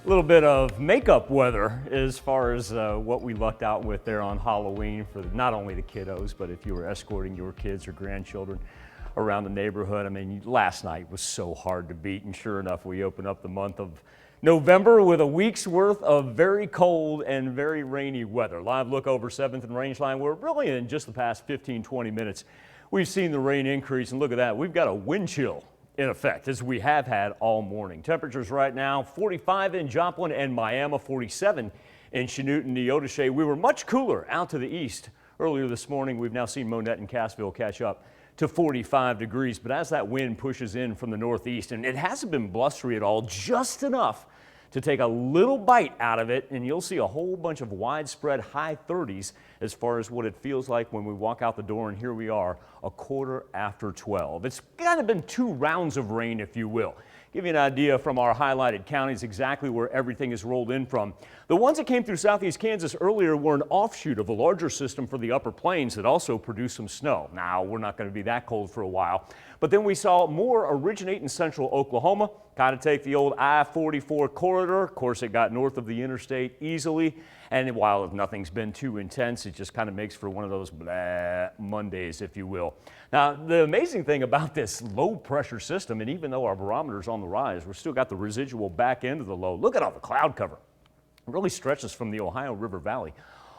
A little bit of makeup weather as far as what we lucked out with there on Halloween for not only the kiddos, but if you were escorting your kids or grandchildren around the neighborhood. I mean, last night was so hard to beat, and sure enough, we open up the month of November with a week's worth of very cold and very rainy weather. Live look over 7th and Rangeline. We're really in just the past 15-20 minutes. We've seen the rain increase, and look at that. We've got a wind chill in effect, as we have had all morning. Temperatures right now, 45 in Joplin and Miami, 47 in Chanute and Neodesha. We were much cooler out to the east earlier this morning. We've now seen Monette and Cassville catch up to 45 degrees. But as that wind pushes in from the northeast, and it hasn't been blustery at all, just enough to take a little bite out of it, and you'll see a whole bunch of widespread high 30s as far as what it feels like when we walk out the door, and here we are, a quarter after 12. It's kind of been 2 rounds of rain, if you will. Give you an idea from our highlighted counties exactly where everything is rolled in from. The ones that came through southeast Kansas earlier were an offshoot of a larger system for the upper plains that also produced some snow. Now, we're not going to be that cold for a while. But then we saw more originate in central Oklahoma, kind of take the old I-44 corridor. Of course, it got north of the interstate easily. And while nothing's been too intense, it just kind of makes for one of those blah Mondays, if you will. Now, the amazing thing about this low pressure system, and even though our barometer's on the rise, we've still got the residual back end of the low. Look at all the cloud cover. It really stretches from the Ohio River Valley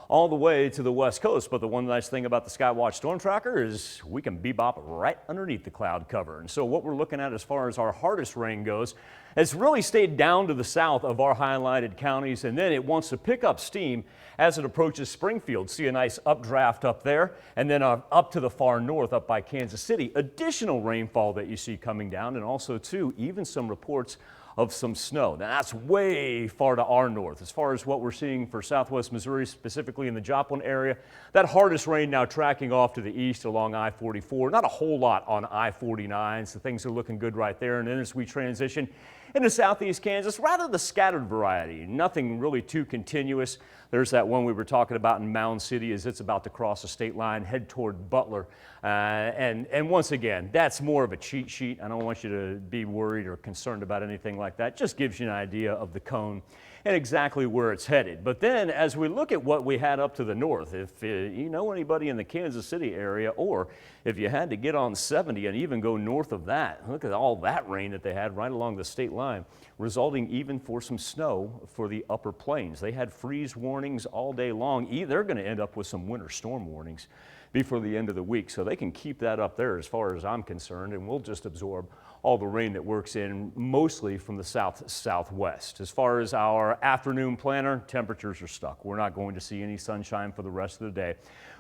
all the way to the west coast. But the one nice thing about the Skywatch Storm Tracker is we can bebop right underneath the cloud cover. And so what we're looking at as far as our hardest rain goes, it's really stayed down to the south of our highlighted counties, and then it wants to pick up steam as it approaches Springfield. See a nice updraft up there, and then up to the far north up by Kansas City. Additional rainfall that you see coming down, and also too, even some reports of some snow. Now that's way far to our north. As far as what we're seeing for southwest Missouri, specifically in the Joplin area, that hardest rain now tracking off to the east along I-44. Not a whole lot on I-49, so things are looking good right there. And then as we transition into southeast Kansas, rather the scattered variety, nothing really too continuous. There's that one we were talking about in Mound City as it's about to cross the state line, head toward Butler. And once again, that's more of a cheat sheet. I don't want you to be worried or concerned about anything like that. Just gives you an idea of the cone and exactly where it's headed. But then as we look at what we had up to the north, if you know anybody in the Kansas City area, or if you had to get on 70 and even go north of that, look at all that rain that they had right along the state line, resulting even for some snow for the upper plains. They had freeze warnings all day long. They're going to end up with some winter storm warnings before the end of the week, so they can keep that up there as far as I'm concerned, and we'll just absorb all the rain that works in mostly from the southwest. As far as our afternoon planner, temperatures are stuck. We're not going to see any sunshine for the rest of the day,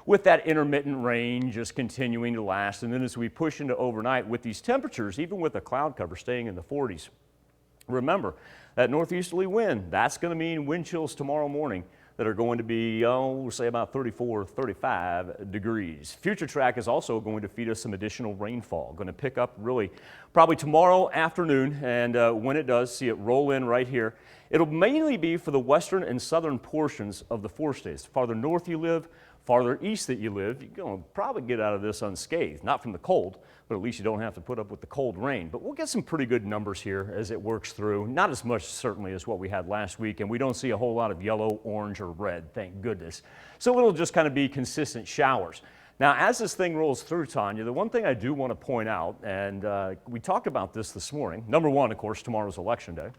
with that intermittent rain just continuing to last. And then as we push into overnight with these temperatures, even with the cloud cover staying in the 40s, remember that northeasterly wind, that's going to mean wind chills tomorrow morning that are going to be, we'll say about 34, 35 degrees. Future Track is also going to feed us some additional rainfall. Going to pick up really probably tomorrow afternoon, and when it does, see it roll in right here. It'll mainly be for the western and southern portions of the 4 states. Farther north you live, farther east that you live, you're going to probably get out of this unscathed. Not from the cold, but at least you don't have to put up with the cold rain. But we'll get some pretty good numbers here as it works through. Not as much certainly as what we had last week, and we don't see a whole lot of yellow, orange, or red, thank goodness. So it'll just kind of be consistent showers. Now, as this thing rolls through, Tanya, the one thing I do want to point out, and we talked about this morning. Number one, of course, tomorrow's election day.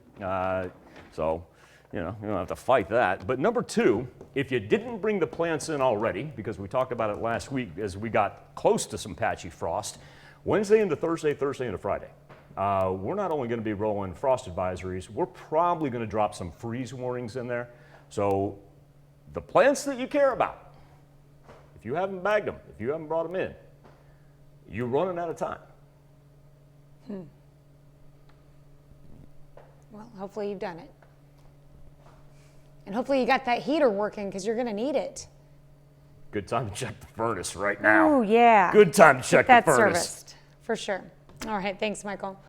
So you know, you don't have to fight that. But number 2, if you didn't bring the plants in already, because we talked about it last week as we got close to some patchy frost, Wednesday into Thursday, Thursday into Friday, we're not only going to be rolling frost advisories, we're probably going to drop some freeze warnings in there. So the plants that you care about, if you haven't bagged them, if you haven't brought them in, you're running out of time. Well, hopefully you've done it. And hopefully you got that heater working, because you're going to need it. Good time to check the furnace right now. Oh, yeah. Good time to check the Get that furnace. serviced, for sure. All right, thanks, Michael.